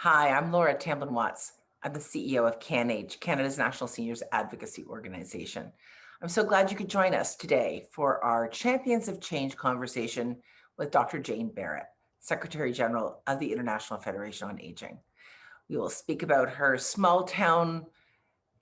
Hi, I'm Laura Tamblyn Watts. I'm the CEO of CanAge, Canada's National Seniors Advocacy Organization. I'm so glad you could join us today for our Champions of Change conversation with Dr. Jane Barratt, Secretary General of the International Federation on Aging. We will speak about her small town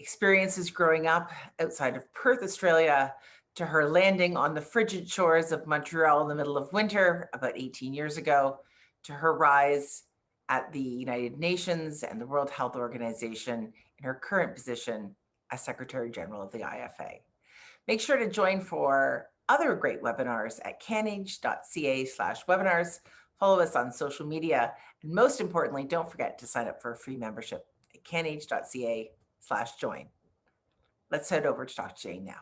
experiences growing up outside of Perth, Australia, to her landing on the frigid shores of Montreal in the middle of winter about 18 years ago, to her rise at the United Nations and the World Health Organization in her current position as Secretary General of the IFA. Make sure to join for other great webinars at CanAge.ca/webinars. Follow us on social media. And most importantly, don't forget to sign up for a free membership at CanAge.ca/join. Let's head over to Dr. Jane now.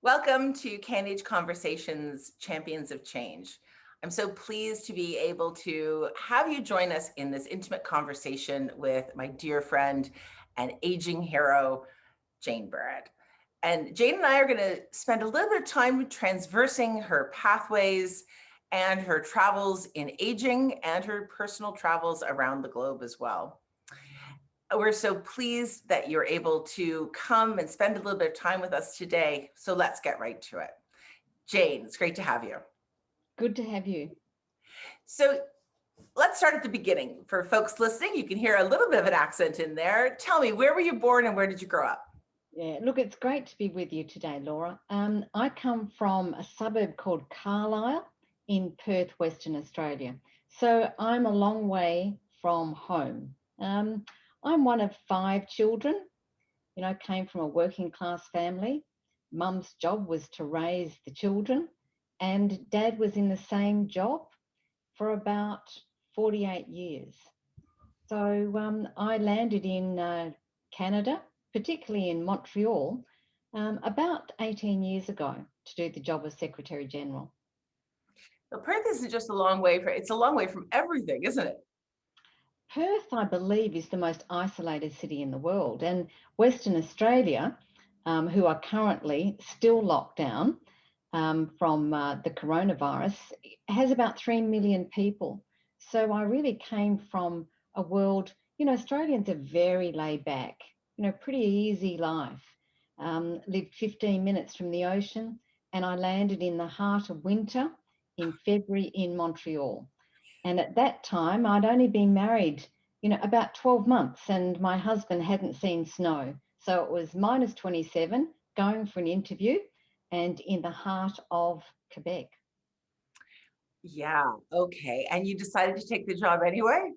Welcome to CanAge Conversations, Champions of Change. I'm so pleased to be able to have you join us in this intimate conversation with my dear friend and aging hero, Jane Barratt. And Jane and I are going to spend a little bit of time transversing her pathways and her travels in aging and her personal travels around the globe as well. We're so pleased that you're able to come and spend a little bit of time with us today. So let's get right to it. Jane, it's great to have you. Good to have you. So let's start at the beginning. For folks listening, you can hear a little bit of an accent in there. Tell me, where were you born and where did you grow up? Yeah, look, it's great to be with you today, Laura. I come from a suburb called Carlisle in Perth, Western Australia. So I'm a long way from home. I'm one of 5 children. You know, came from a working class family. Mum's job was to raise the children, and Dad was in the same job for about 48 years. So I landed in Canada, particularly in Montreal, about 18 years ago to do the job of Secretary General. So Perth isn't just a long way, it's a long way from everything, isn't it? Perth, I believe, is the most isolated city in the world, and Western Australia, who are currently still locked down from the coronavirus, has about 3 million people. So I really came from a world, you know, Australians are very laid back, you know, pretty easy life. Lived 15 minutes from the ocean, and I landed in the heart of winter in February in Montreal. And at that time, I'd only been married, you know, about 12 months, and my husband hadn't seen snow. So it was minus 27, going for an interview, and in the heart of Quebec. Yeah, okay. And you decided to take the job anyway?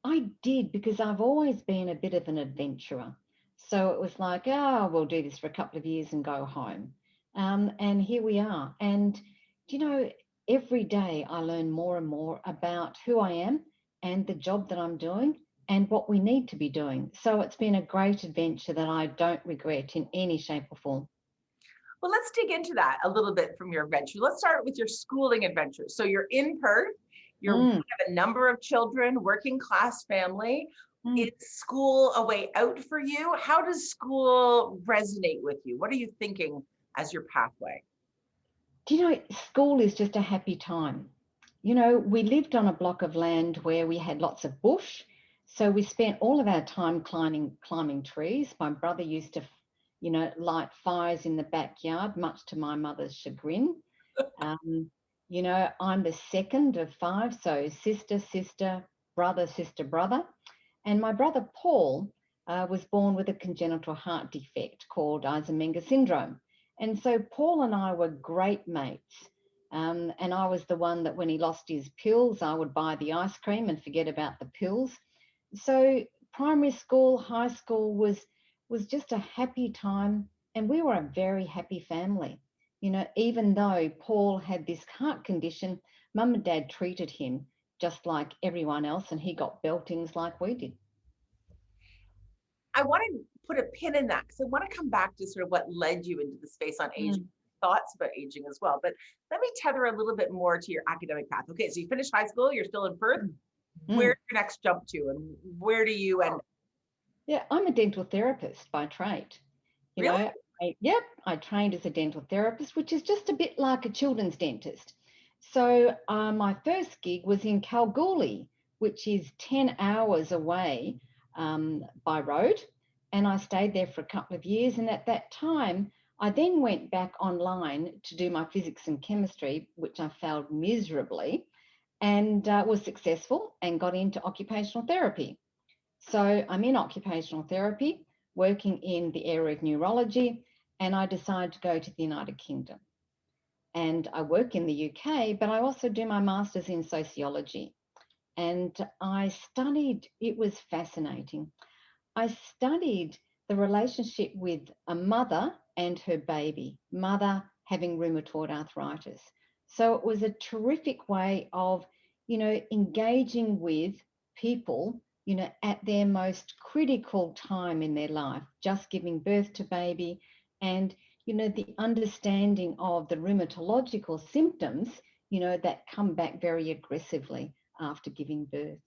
I did, because I've always been a bit of an adventurer. So it was like, oh, we'll do this for a couple of years and go home. And here we are. And, you know, every day I learn more and more about who I am and the job that I'm doing and what we need to be doing. So it's been a great adventure that I don't regret in any shape or form. Well, let's dig into that a little bit from your adventure. Let's start with your schooling adventure. So you're in Perth, you have a number of children, working class family. Is school a way out for you? How does school resonate with you? What are you thinking as your pathway? Do you know, school is just a happy time. You know, we lived on a block of land where we had lots of bush. So we spent all of our time climbing trees. My brother used to, you know, light fires in the backyard, much to my mother's chagrin. You know, I'm the second of 5, so sister, brother. And my brother Paul was born with a congenital heart defect called Eisenmenger syndrome. And so Paul and I were great mates. And I was the one that when he lost his pills, I would buy the ice cream and forget about the pills. So primary school, high school was just a happy time. And we were a very happy family. You know, even though Paul had this heart condition, Mum and Dad treated him just like everyone else, and he got beltings like we did. I want to put a pin in that because I want to come back to sort of what led you into the space on aging, thoughts about aging as well. But let me tether a little bit more to your academic path. Okay, so you finished high school, you're still in Perth. Where's your next jump to, and where do you end? Yeah, I'm a dental therapist by trade. You Really? know, I trained as a dental therapist, which is just a bit like a children's dentist. So my first gig was in Kalgoorlie, which is 10 hours away by road. And I stayed there for a couple of years. And at that time, I then went back online to do my physics and chemistry, which I failed miserably, and was successful and got into occupational therapy. So I'm in occupational therapy, working in the area of neurology, and I decided to go to the United Kingdom. And I work in the UK, but I also do my master's in sociology. And I studied, it was fascinating. I studied the relationship with a mother and her baby, mother having rheumatoid arthritis. So it was a terrific way of, engaging with people, at their most critical time in their life, just giving birth to baby, and, the understanding of the rheumatological symptoms, that come back very aggressively after giving birth.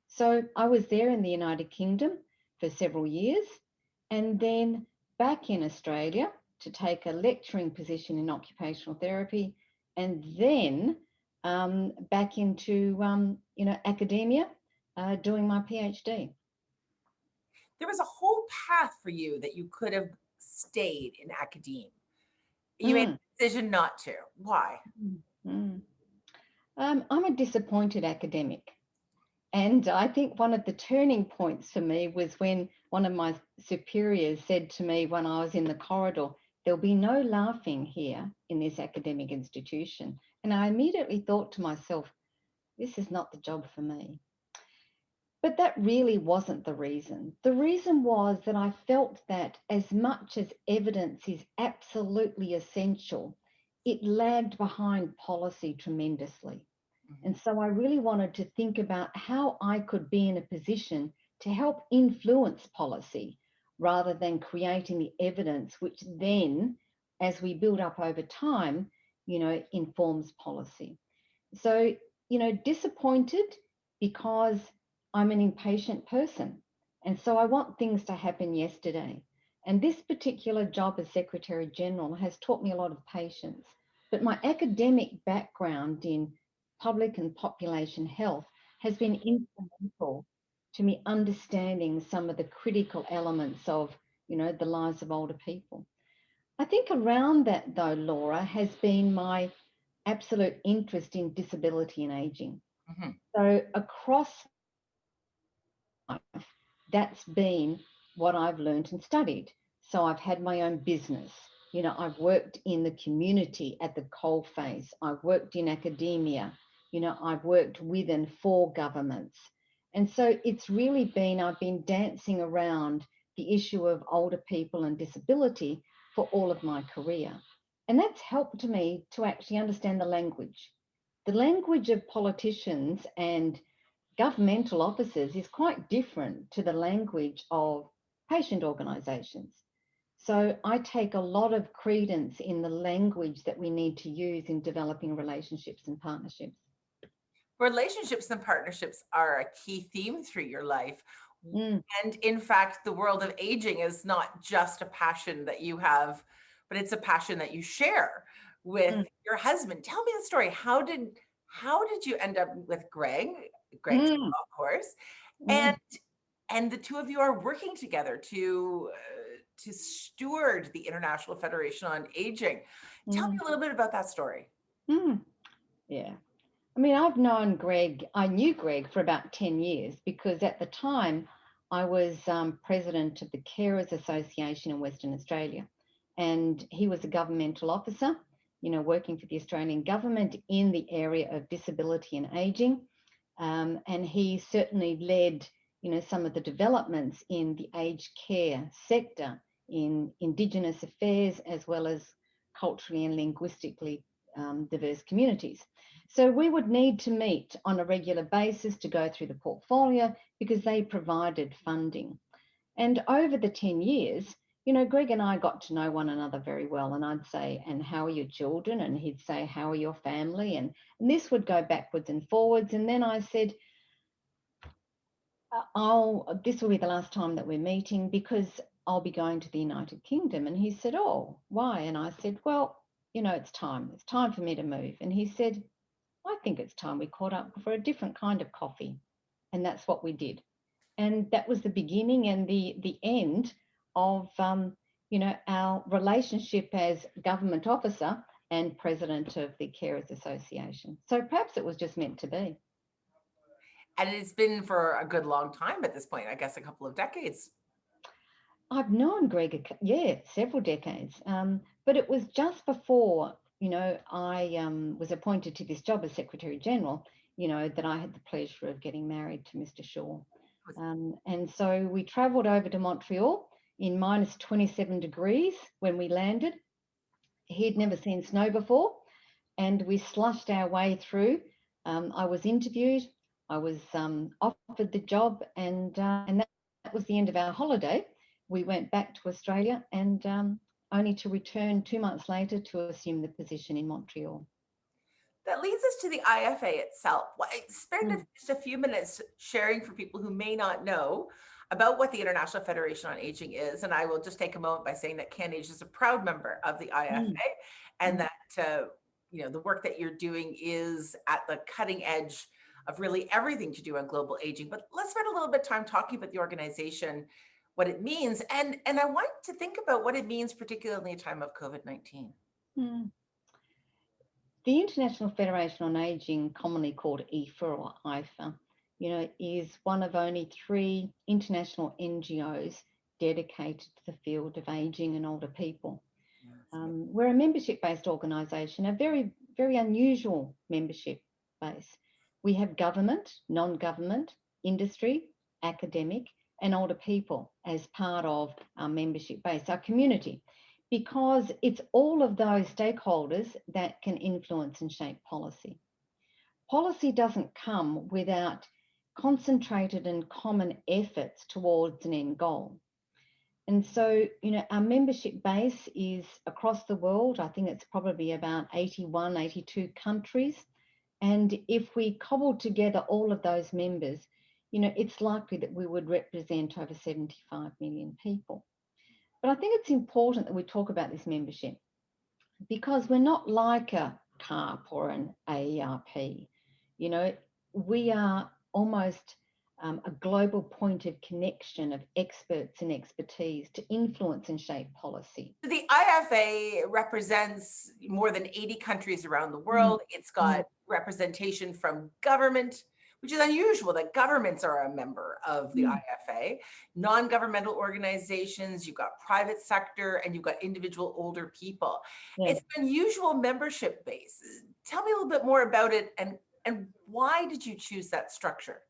So I was there in the United Kingdom for several years, and then back in Australia to take a lecturing position in occupational therapy, and then back into academia, doing my PhD. There was a whole path for you that you could have stayed in academia. You made Mm, a decision not to. Why? mm. I'm a disappointed academic. And I think one of the turning points for me was when one of my superiors said to me when I was in the corridor, "There'll be no laughing here in this academic institution." And I immediately thought to myself, this is not the job for me. But that really wasn't the reason. The reason was that I felt that as much as evidence is absolutely essential, it lagged behind policy tremendously. And so I really wanted to think about how I could be in a position to help influence policy rather than creating the evidence, which then, as we build up over time, informs policy. So, disappointed because I'm an impatient person. And so I want things to happen yesterday. And this particular job as Secretary General has taught me a lot of patience. But my academic background in public and population health has been instrumental to me understanding some of the critical elements of, the lives of older people. I think around that, though, Laura, has been my absolute interest in disability and aging. Mm-hmm. So across life, that's been what I've learned and studied. So I've had my own business. I've worked in the community at the coalface. I've worked in academia. I've worked with and for governments. And so it's really been, I've been dancing around the issue of older people and disability for all of my career. And that's helped me to actually understand the language. The language of politicians and governmental officers is quite different to the language of patient organisations. So I take a lot of credence in the language that we need to use in developing relationships and partnerships. Relationships and partnerships are a key theme through your life. Mm, And in fact, the world of aging is not just a passion that you have, but it's a passion that you share with mm, your husband. Tell me the story. How did you end up with Greg? Greg's mm, of course, and mm, and the two of you are working together to steward the International Federation on Aging. Tell me mm, a little bit about that story. mm. Yeah. I mean, I knew Greg for about 10 years because at the time I was president of the Carers Association in Western Australia. And he was a governmental officer, working for the Australian government in the area of disability and ageing. And he certainly led, some of the developments in the aged care sector in Indigenous affairs as well as culturally and linguistically diverse communities. So we would need to meet on a regular basis to go through the portfolio because they provided funding. And over the 10 years, Greg and I got to know one another very well. And I'd say, "And how are your children?" And he'd say, "How are your family?" And this would go backwards and forwards. And then I said, this will be the last time that we're meeting because I'll be going to the United Kingdom. And he said, "Oh, why?" And I said, "Well, it's time. It's time for me to move." And he said, I think it's time we caught up for a different kind of coffee. And that's what we did. And that was the beginning and the end of, our relationship as government officer and president of the Carers Association. So perhaps it was just meant to be. And it's been for a good long time at this point, I guess a couple of decades. I've known Greg, several decades, but it was just before, I was appointed to this job as Secretary General, that I had the pleasure of getting married to Mr. Shaw. And so we travelled over to Montreal in minus 27 degrees when we landed. He'd never seen snow before, and we slushed our way through. I was interviewed, I was offered the job, and that was the end of our holiday. We went back to Australia and only to return 2 months later to assume the position in Montreal. That leads us to the IFA itself. Spend just a few minutes sharing for people who may not know about what the International Federation on Aging is. And I will just take a moment by saying that CanAge is a proud member of the IFA and that, the work that you're doing is at the cutting edge of really everything to do on global aging. But let's spend a little bit of time talking about the organization, what it means. And I want to think about what it means, particularly in a time of COVID-19. The International Federation on Aging, commonly called IFA or IFA, is one of only 3 international NGOs dedicated to the field of aging and older people. We're a membership-based organisation, a very, very unusual membership base. We have government, non-government, industry, academic, and older people as part of our membership base, our community, because it's all of those stakeholders that can influence and shape policy. Policy doesn't come without concentrated and common efforts towards an end goal. And so, our membership base is across the world. I think it's probably about 81, 82 countries. And if we cobbled together all of those members, it's likely that we would represent over 75 million people. But I think it's important that we talk about this membership because we're not like a CARP or an AARP. We are almost a global point of connection of experts and expertise to influence and shape policy. The IFA represents more than 80 countries around the world. It's got representation from government, which is unusual that governments are a member of the IFA, non-governmental organizations, you've got private sector, and you've got individual older people. It's an unusual membership base. Tell me a little bit more about it and why did you choose that structure?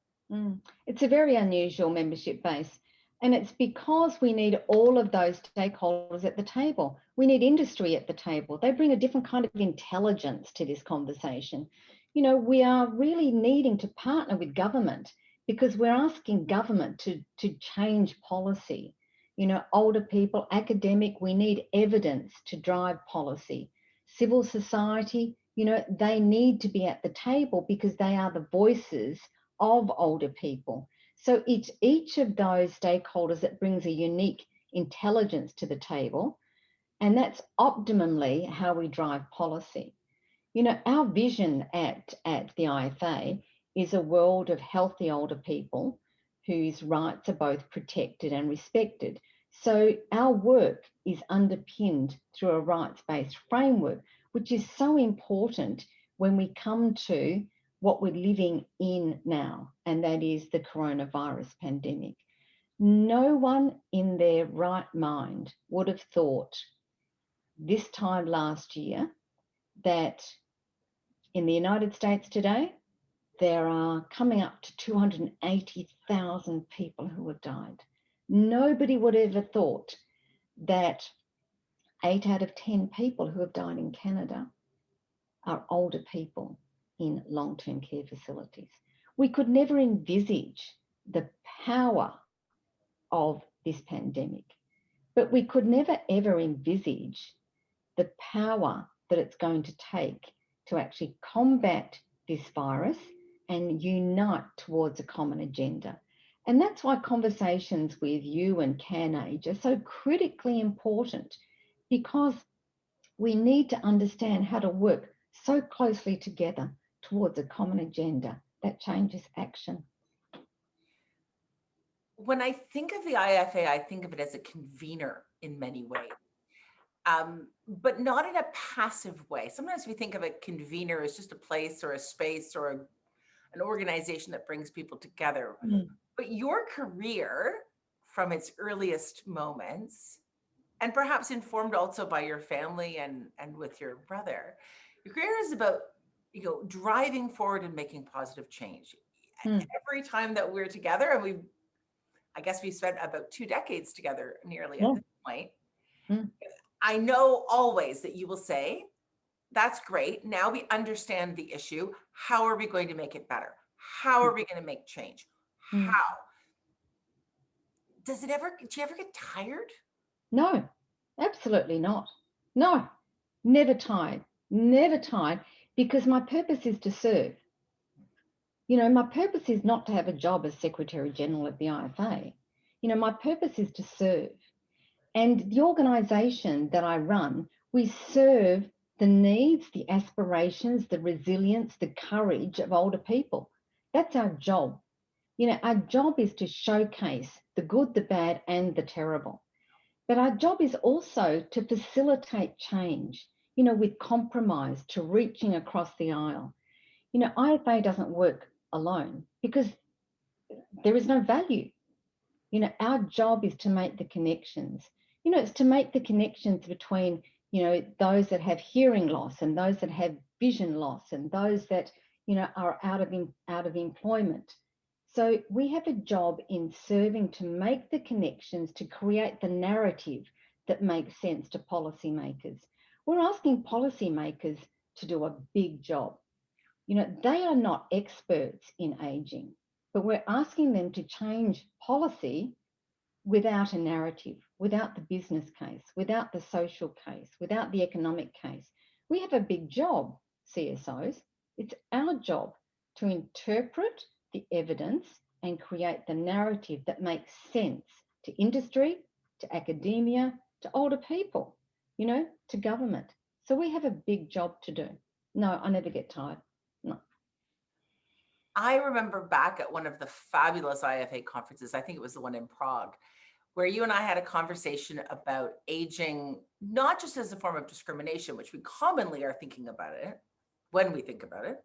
It's a very unusual membership base. And it's because we need all of those stakeholders at the table. We need industry at the table. They bring a different kind of intelligence to this conversation. We are really needing to partner with government because we're asking government to change policy. Older people, academic, we need evidence to drive policy. Civil society, they need to be at the table because they are the voices of older people. So it's each of those stakeholders that brings a unique intelligence to the table. And that's optimally how we drive policy. Our vision at the IFA is a world of healthy older people whose rights are both protected and respected. So our work is underpinned through a rights-based framework, which is so important when we come to what we're living in now, and that is the coronavirus pandemic. No one in their right mind would have thought this time last year that in the United States today, there are coming up to 280,000 people who have died. Nobody would have ever thought that 8 out of 10 people who have died in Canada are older people in long-term care facilities. We could never envisage the power of this pandemic, but we could never ever envisage the power that it's going to take to actually combat this virus and unite towards a common agenda. And that's why conversations with you and CanAge are so critically important, because we need to understand how to work so closely together towards a common agenda that changes action. When I think of the IFA, I think of it as a convener in many ways, but not in a passive way. Sometimes we think of a convener as just a place or a space or an organization that brings people together. But your career, from its earliest moments, and perhaps informed also by your family and with your brother, your career is about, driving forward and making positive change. Every time that we're together, and I guess we spent about 2 decades together nearly at this point, I know always that you will say, that's great. Now we understand the issue. How are we going to make it better? How are we going to make change? How? Do you ever get tired? No, absolutely not. No, never tired, because my purpose is to serve. My purpose is not to have a job as Secretary General at the IFA. My purpose is to serve. And the organisation that I run, we serve the needs, the aspirations, the resilience, the courage of older people. That's our job. Our job is to showcase the good, the bad, and the terrible. But our job is also to facilitate change, with compromise, to reaching across the aisle. IFA doesn't work alone because there is no value. Our job is to make the connections. It's to make the connections between, those that have hearing loss and those that have vision loss and those that, are out of employment. So we have a job in serving to make the connections, to create the narrative that makes sense to policymakers. We're asking policymakers to do a big job. They are not experts in ageing, but we're asking them to change policy without a narrative, without the business case, without the social case, without the economic case. We have a big job, CSOs. It's our job to interpret the evidence and create the narrative that makes sense to industry, to academia, to older people, to government. So we have a big job to do. No, I never get tired. No. I remember back at one of the fabulous IFA conferences, I think it was the one in Prague, where you and I had a conversation about aging, not just as a form of discrimination, which we commonly are thinking about it when we think about it.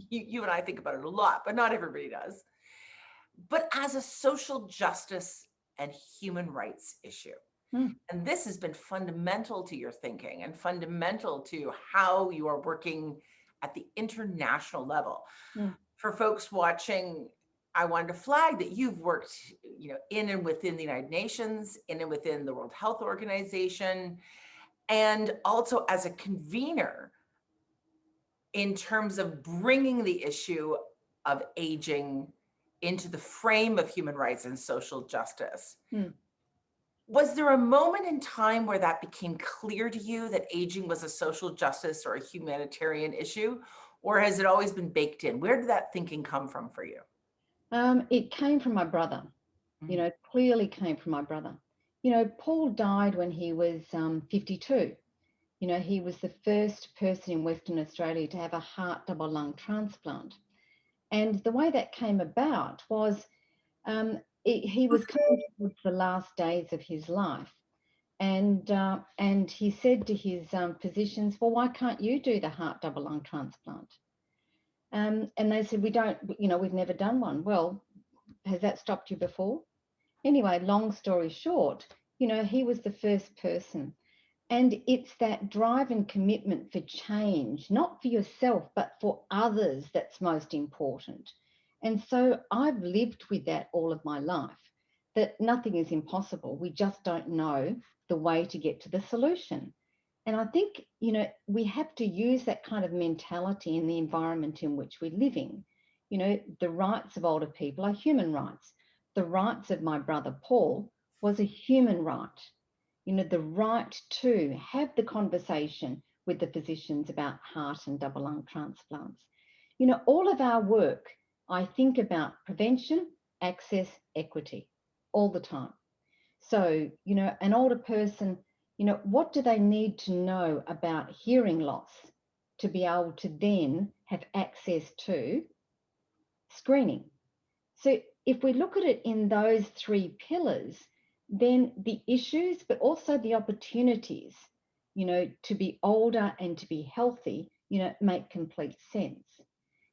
You and I think about it a lot, but not everybody does. But as a social justice and human rights issue. And this has been fundamental to your thinking and fundamental to how you are working at the international level. For folks watching, I wanted to flag that you've worked, in and within the United Nations, in and within the World Health Organization, and also as a convener in terms of bringing the issue of aging into the frame of human rights and social justice. Was there a moment in time where that became clear to you that aging was a social justice or a humanitarian issue, or has it always been baked in? Where did that thinking come from for you? It came from my brother, clearly came from my brother. Paul died when he was 52. He was the first person in Western Australia to have a heart double lung transplant. And the way that came about was he was coming towards the last days of his life. And he said to his physicians, well, why can't you do the heart double lung transplant? And they said, we've never done one. Well, has that stopped you before? Anyway, long story short, he was the first person. And it's that drive and commitment for change, not for yourself, but for others, that's most important. And so I've lived with that all of my life, that nothing is impossible. We just don't know the way to get to the solution. And I think, we have to use that kind of mentality in the environment in which we're living. The rights of older people are human rights. The rights of my brother Paul was a human right. The right to have the conversation with the physicians about heart and double lung transplants. All of our work, I think about prevention, access, equity all the time. So, an older person, what do they need to know about hearing loss to be able to then have access to screening. So if we look at it in those three pillars, then the issues, but also the opportunities, to be older and to be healthy, make complete sense.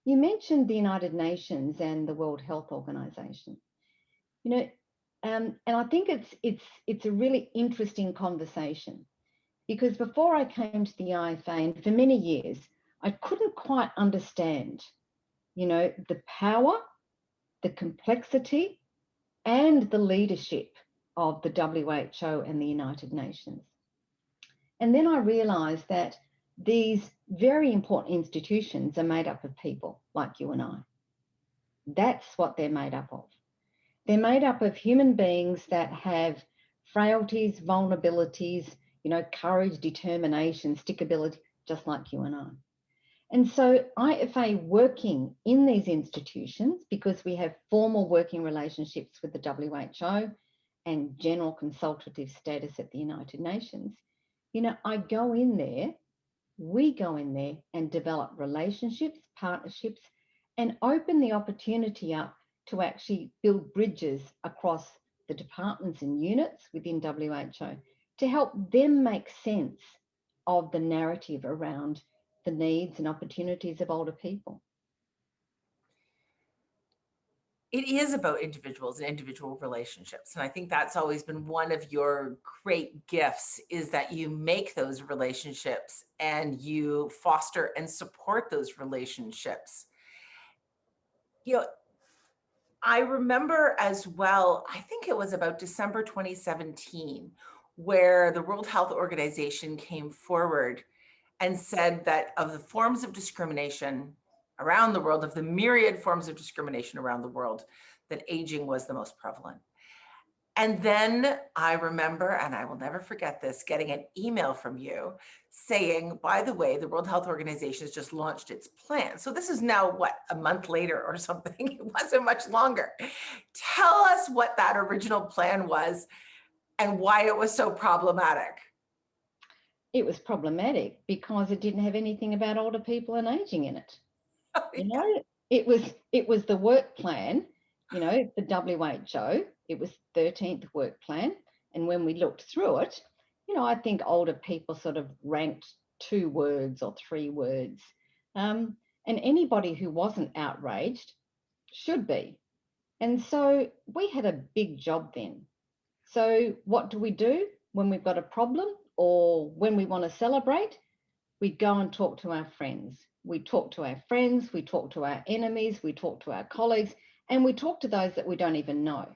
You mentioned the United Nations and the World Health Organization, and I think it's a really interesting conversation, because before I came to the IFA, and for many years, I couldn't quite understand, the power, the complexity, and the leadership of the WHO and the United Nations. And then I realised that these very important institutions are made up of people like you and I. That's what they're made up of. They're made up of human beings that have frailties, vulnerabilities, courage, determination, stickability, just like you and I. And so IFA working in these institutions, because we have formal working relationships with the WHO and general consultative status at the United Nations, I go in there, we go in there and develop relationships, partnerships, and open the opportunity up to actually build bridges across the departments and units within WHO to help them make sense of the narrative around the needs and opportunities of older people. It is about individuals and individual relationships. And I think that's always been one of your great gifts, is that you make those relationships and you foster and support those relationships. I remember as well, I think it was about December 2017, where the World Health Organization came forward and said that of the forms of discrimination around the world, of the myriad forms of discrimination around the world, that aging was the most prevalent. And then I remember, and I will never forget this, getting an email from you saying, by the way, the World Health Organization has just launched its plan. So this is now, what, a month later or something? It wasn't much longer. Tell us what that original plan was and why it was so problematic. It was problematic because it didn't have anything about older people and aging in it. Oh, yeah. It was the work plan, the WHO. It was 13th work plan. And when we looked through it, I think older people sort of ranked 2 words or 3 words. And anybody who wasn't outraged should be. And so we had a big job then. So what do we do when we've got a problem or when we want to celebrate? We go and talk to our friends. We talk to our friends, we talk to our enemies, we talk to our colleagues, and we talk to those that we don't even know,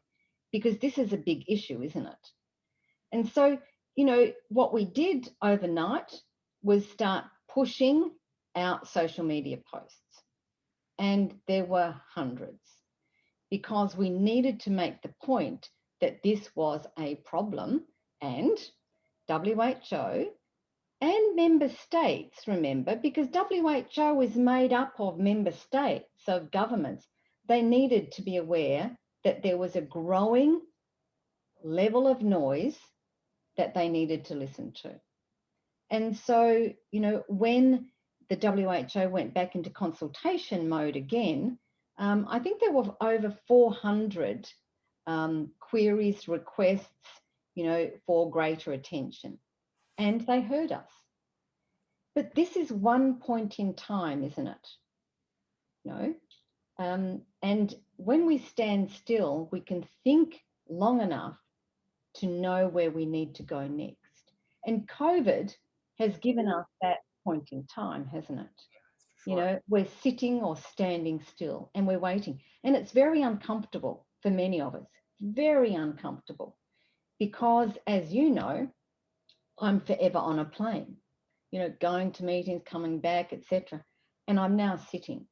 because this is a big issue, isn't it? And so, what we did overnight was start pushing out social media posts. And there were hundreds, because we needed to make the point that this was a problem, and WHO and member states, remember, because WHO is made up of member states, of governments, they needed to be aware that there was a growing level of noise that they needed to listen to. And so, when the WHO went back into consultation mode again, I think there were over 400 queries, requests, for greater attention. And they heard us. But this is one point in time, isn't it? And when we stand still, we can think long enough to know where we need to go next. And COVID has given us that point in time, hasn't it? Sure. We're sitting or standing still and we're waiting. And it's very uncomfortable for many of us, very uncomfortable, because as you know, I'm forever on a plane, going to meetings, coming back, etc. And I'm now sitting.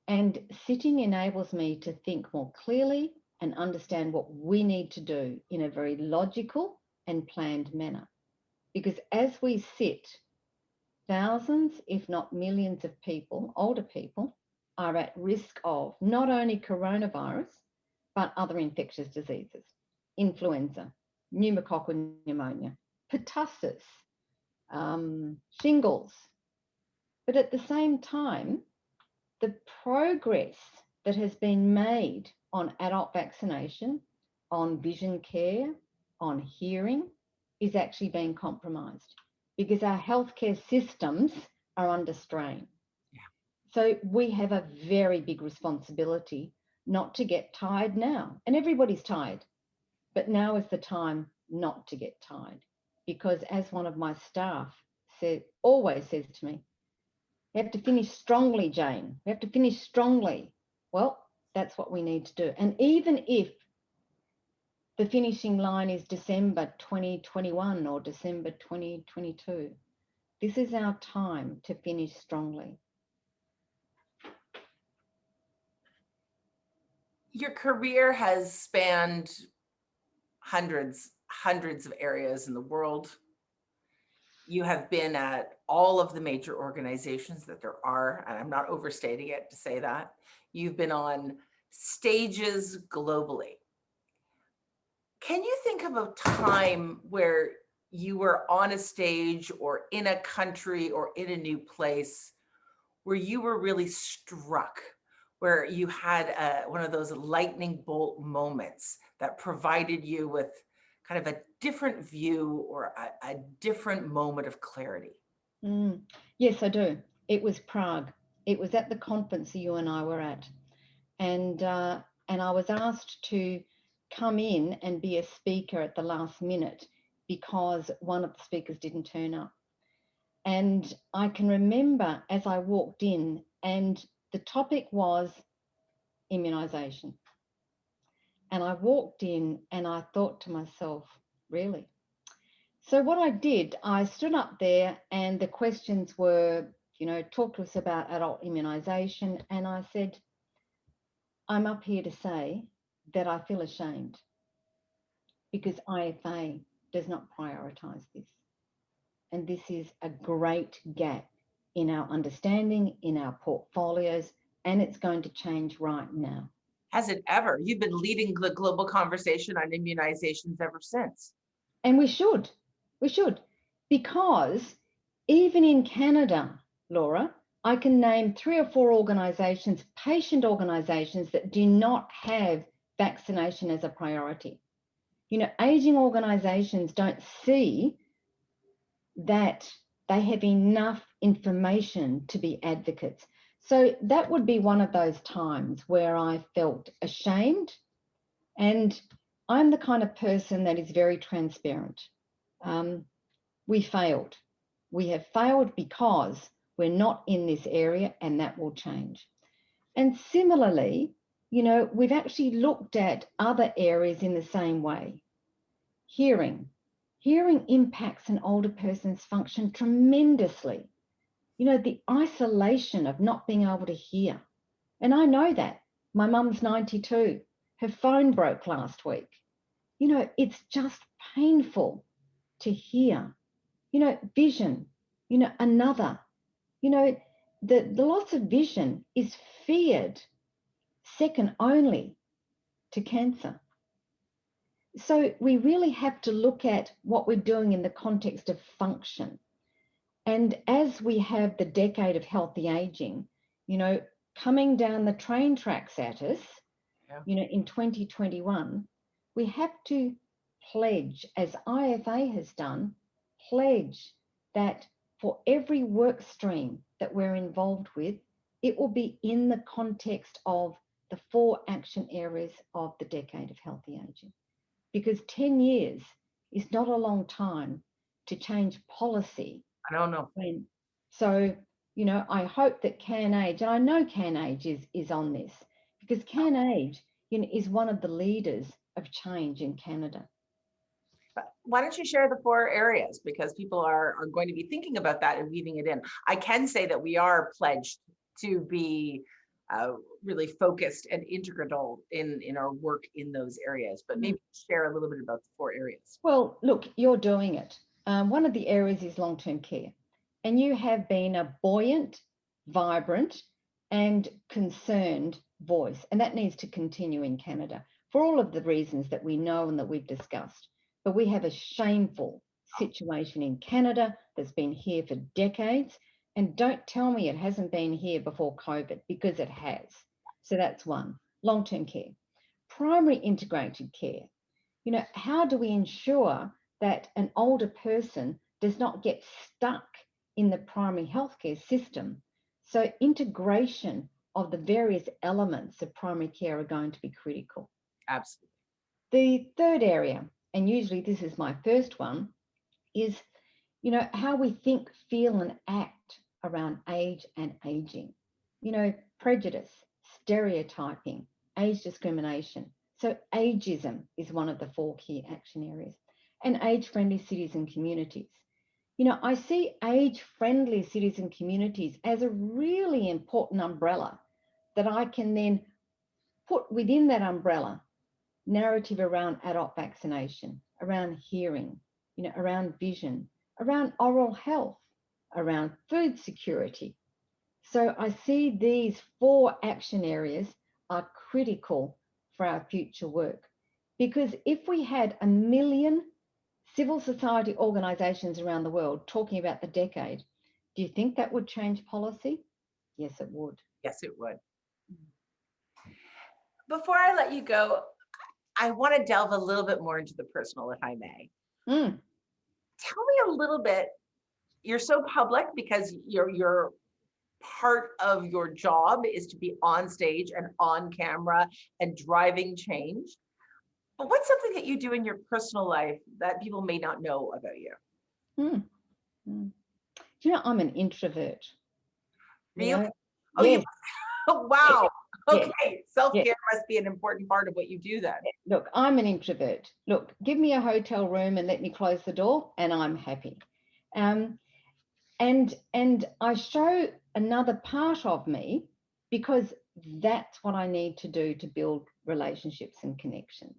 And sitting enables me to think more clearly and understand what we need to do in a very logical and planned manner. Because as we sit, thousands, if not millions of people, older people, are at risk of not only coronavirus, but other infectious diseases, influenza, pneumococcal pneumonia, pertussis, shingles. But at the same time, the progress that has been made on adult vaccination, on vision care, on hearing, is actually being compromised because our healthcare systems are under strain. Yeah. So we have a very big responsibility not to get tired now. And everybody's tired, but now is the time not to get tired. Because as one of my staff always says to me, we have to finish strongly, Jane. We have to finish strongly. Well, that's what we need to do. And even if the finishing line is December 2021 or December 2022, this is our time to finish strongly. Your career has spanned hundreds of areas in the world. You have been at all of the major organizations that there are, and I'm not overstating it to say that. You've been on stages globally. Can you think of a time where you were on a stage or in a country or in a new place where you were really struck, where you had one of those lightning bolt moments that provided you with kind of a different view or a different moment of clarity? Yes, I do. It was Prague. It was at the conference you and I were at. And I was asked to come in and be a speaker at the last minute because one of the speakers didn't turn up. And I can remember as I walked in, and the topic was immunisation. And I walked in and I thought to myself, really? So what I did, I stood up there and the questions were, talk to us about adult immunisation. And I said, I'm up here to say that I feel ashamed because IFA does not prioritise this. And this is a great gap in our understanding, in our portfolios, and it's going to change right now. Has it ever? You've been leading the global conversation on immunizations ever since. And we should, because even in Canada, Laura, I can name 3 or 4 organisations, patient organisations that do not have vaccination as a priority. Ageing organisations don't see that they have enough information to be advocates. So that would be one of those times where I felt ashamed. And I'm the kind of person that is very transparent. We failed. We have failed because we're not in this area, and that will change. And similarly, we've actually looked at other areas in the same way. Hearing impacts an older person's function tremendously. The isolation of not being able to hear. And I know that. My mum's 92. Her phone broke last week. It's just painful to hear. Vision, another. The loss of vision is feared second only to cancer. So we really have to look at what we're doing in the context of function. And as we have the decade of healthy aging, coming down the train tracks at us, in 2021, we have to pledge, as IFA has done, pledge that for every work stream that we're involved with, it will be in the context of the 4 action areas of the decade of healthy aging. Because 10 years is not a long time to change policy. I don't know. So, I hope that CanAge, and I know CanAge is on this, because CanAge, is one of the leaders of change in Canada. Why don't you share the 4 areas? Because people are going to be thinking about that and weaving it in. I can say that we are pledged to be really focused and integral in our work in those areas, but maybe share a little bit about the 4 areas. Well, look, you're doing it. One of the areas is long-term care, and you have been a buoyant, vibrant, and concerned voice, and that needs to continue in Canada for all of the reasons that we know and that we've discussed. But we have a shameful situation in Canada that's been here for decades, And don't tell me it hasn't been here before COVID, because it has. So that's one. Long-term care. Primary integrated care. How do we ensure that an older person does not get stuck in the primary healthcare system? So integration of the various elements of primary care are going to be critical. Absolutely. The third area, and usually this is my first one, is how we think, feel, and act around age and aging. Prejudice, stereotyping, age discrimination. So ageism is one of the 4 key action areas. And age-friendly cities and communities. I see age-friendly cities and communities as a really important umbrella that I can then put within that umbrella narrative around adult vaccination, around hearing, around vision, around oral health, around food security. So I see these 4 action areas are critical for our future work. Because if we had 1 million civil society organisations around the world talking about the decade, do you think that would change policy? Yes, it would. Yes, it would. Before I let you go, I want to delve a little bit more into the personal, if I may. Mm. Tell me a little bit. You're so public because you're part of your job is to be on stage and on camera and driving change. But what's something that you do in your personal life that people may not know about you? Mm. Mm. I'm an introvert. Really? Oh, Yes. wow. Yes. Okay. Self-care Yes. must be an important part of what you do then. Look, I'm an introvert. Look, give me a hotel room and let me close the door and I'm happy. And I show another part of me because that's what I need to do to build relationships and connections.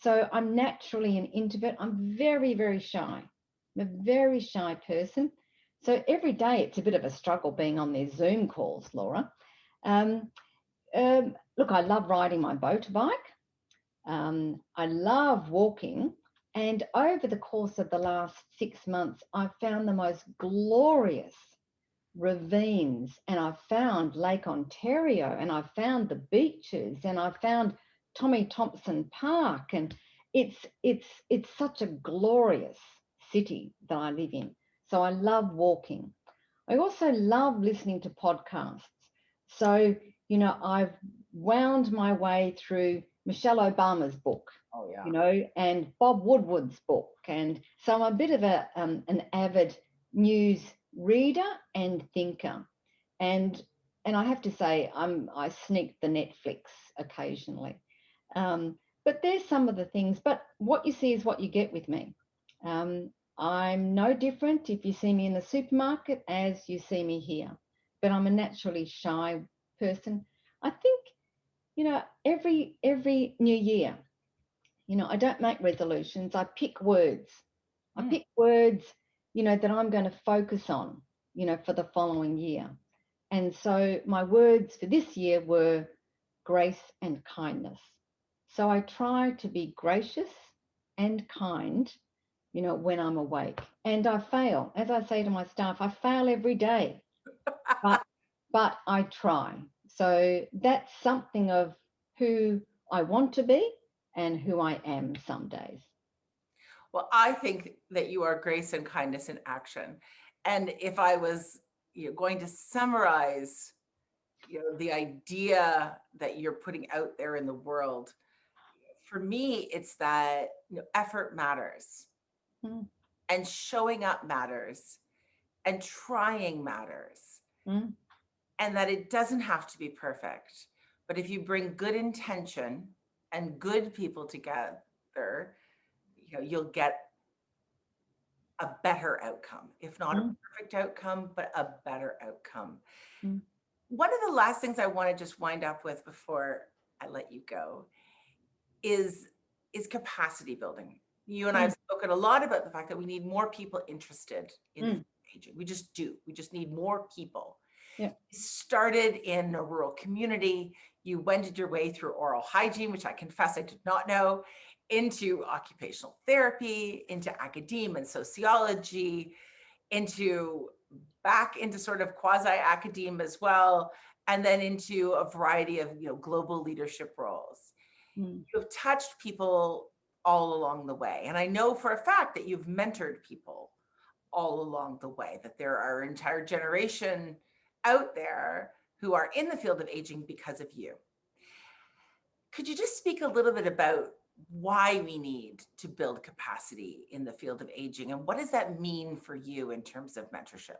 So I'm naturally an introvert. I'm very, very shy. I'm a very shy person. So every day it's a bit of a struggle being on these Zoom calls, Laura. Look, I love riding my motorbike. I love walking. And over the course of the last 6 months, I've found the most glorious ravines, and I've found Lake Ontario, and I've found the beaches, and I've found Tommy Thompson Park. And it's such a glorious city that I live in. So I love walking. I also love listening to podcasts. So, I've wound my way through Michelle Obama's book, Oh, yeah. And Bob Woodward's book. And so I'm a bit of an avid news reader and thinker. And I have to say, I sneak the Netflix occasionally. But there's some of the things, but what you see is what you get with me. I'm no different if you see me in the supermarket as you see me here, but I'm a naturally shy person. I think, every new year, I don't make resolutions. I pick words. I pick words, that I'm going to focus on, for the following year. And so my words for this year were grace and kindness. So I try to be gracious and kind, when I'm awake. And I fail. As I say to my staff, I fail every day, but I try. So that's something of who I want to be and who I am some days. Well, I think that you are grace and kindness in action. And if I was going to summarize the idea that you're putting out there in the world, for me, it's that effort matters Mm, and showing up matters and trying matters, mm, and that it doesn't have to be perfect. But if you bring good intention and good people together, you'll get a better outcome, if not a mm, perfect outcome, but a better outcome. mm, One of the last things I want to just wind up with before I let you go is capacity building. You and I mm, have spoken a lot about the fact that we need more people interested in mm. aging. We just do. We just need more people. Yeah. You started in a rural community. You wended your way through oral hygiene, which I confess I did not know, into occupational therapy, into academia and sociology, into back into sort of quasi-academe as well, and then into a variety of, global leadership roles. Mm. You've touched people all along the way. And I know for a fact that you've mentored people all along the way, that there are an entire generation out there who are in the field of aging because of you. Could you just speak a little bit about why we need to build capacity in the field of aging, and what does that mean for you in terms of mentorship?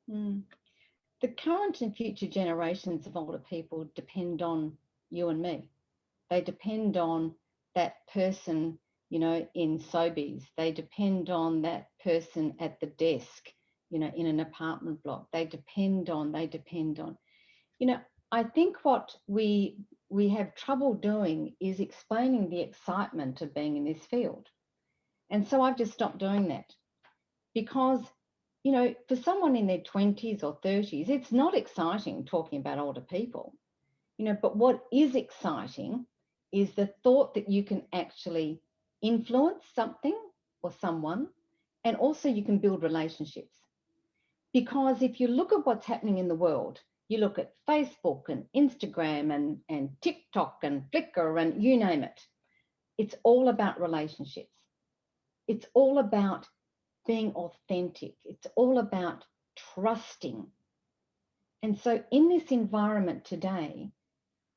Mm. The current and future generations of older people depend on you and me. They depend on that person, in Sobeys. They depend on that person at the desk, in an apartment block. They depend on. I think what we have trouble doing is explaining the excitement of being in this field. And so I've just stopped doing that because, for someone in their 20s or 30s, it's not exciting talking about older people, but what is exciting is the thought that you can actually influence something or someone, and also you can build relationships. Because if you look at what's happening in the world, you look at Facebook and Instagram and TikTok and Flickr and you name it, it's all about relationships. It's all about being authentic. It's all about trusting. And so in this environment today,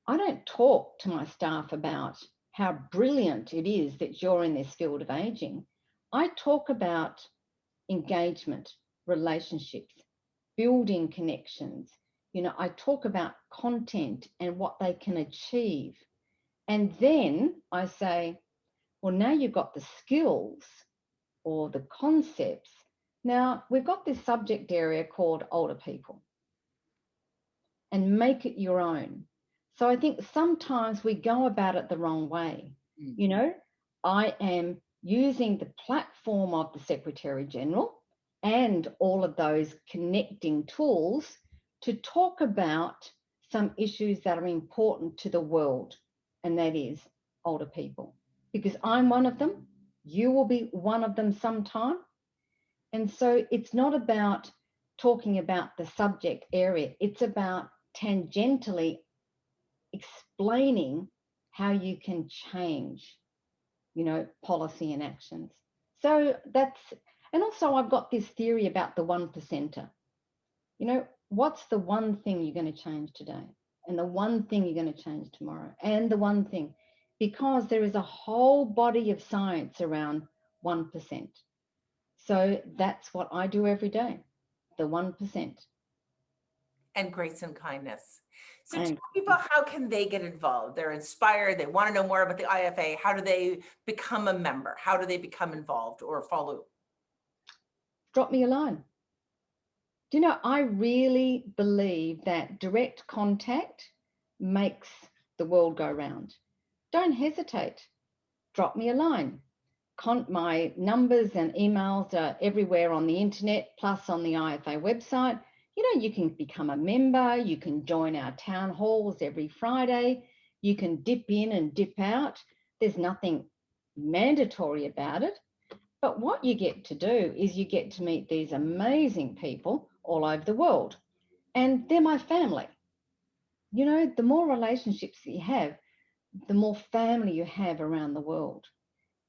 I don't talk to my staff about how brilliant it is that you're in this field of aging. I talk about engagement, relationships, building connections. I talk about content and what they can achieve. And then I say, well, now you've got the skills or the concepts. Now we've got this subject area called older people, and make it your own. So I think sometimes we go about it the wrong way. I am using the platform of the Secretary General and all of those connecting tools to talk about some issues that are important to the world, and that is older people. Because I'm one of them, you will be one of them sometime. And so it's not about talking about the subject area, it's about tangentially explaining how you can change, policy and actions. So and also I've got this theory about the 1%er. What's the one thing you're going to change today? And the one thing you're going to change tomorrow? And the one thing, because there is a whole body of science around 1%. So that's what I do every day, the 1%. And grace and kindness. So tell And people, how can they get involved? They're inspired, they want to know more about the IFA. How do they become a member? How do they become involved or follow? drop me a line. I really believe that direct contact makes the world go round. Don't hesitate. Drop me a line. My numbers and emails are everywhere on the internet, plus on the IFA website. You can become a member. You can join our town halls every Friday. You can dip in and dip out. There's nothing mandatory about it. But what you get to do is you get to meet these amazing people all over the world. And they're my family. The more relationships that you have, the more family you have around the world.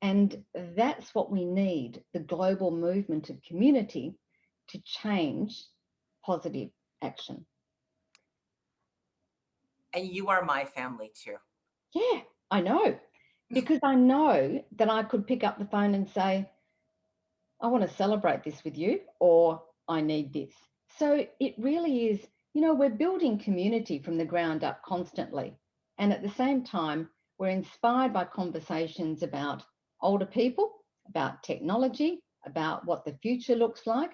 And that's what we need, the global movement of community to change positive action. And you are my family too. Yeah, I know. Because I know that I could pick up the phone and say, I want to celebrate this with you, or I need this. So it really is, we're building community from the ground up constantly. And at the same time, we're inspired by conversations about older people, about technology, about what the future looks like,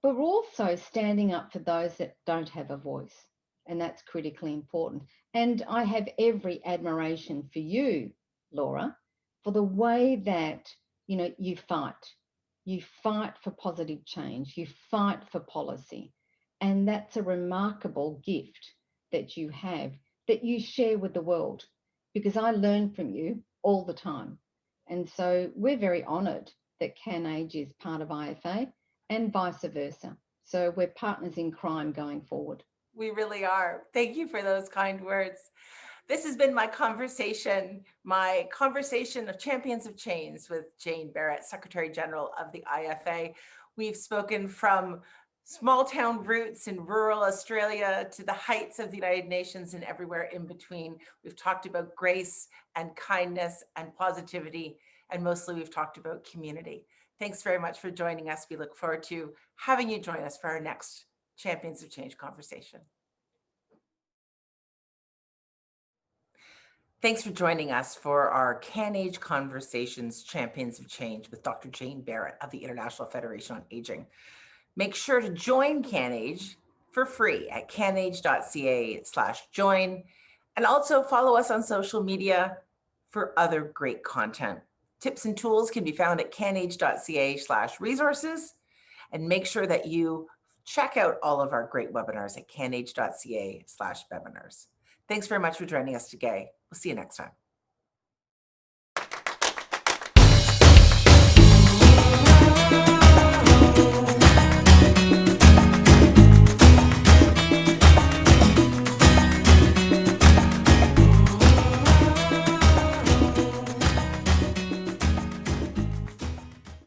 but we're also standing up for those that don't have a voice. And that's critically important. And I have every admiration for you, Laura, for the way that, you fight. You fight for positive change. You fight for policy. And that's a remarkable gift that you have, that you share with the world, because I learn from you all the time. And so we're very honoured that CanAge is part of IFA and vice versa. So we're partners in crime going forward. We really are. Thank you for those kind words. This has been my conversation of Champions of Change with Jane Barratt, Secretary General of the IFA. We've spoken from small town roots in rural Australia to the heights of the United Nations and everywhere in between. We've talked about grace and kindness and positivity, and mostly we've talked about community. Thanks very much for joining us. We look forward to having you join us for our next Champions of Change conversation. Thanks for joining us for our CanAge Conversations Champions of Change with Dr. Jane Barratt of the International Federation on Aging. Make sure to join CanAge for free at CanAge.ca/join, and also follow us on social media for other great content. Tips and tools can be found at CanAge.ca/resources, and make sure that you check out all of our great webinars at CanAge.ca/webinars. Thanks very much for joining us today. We'll see you next time.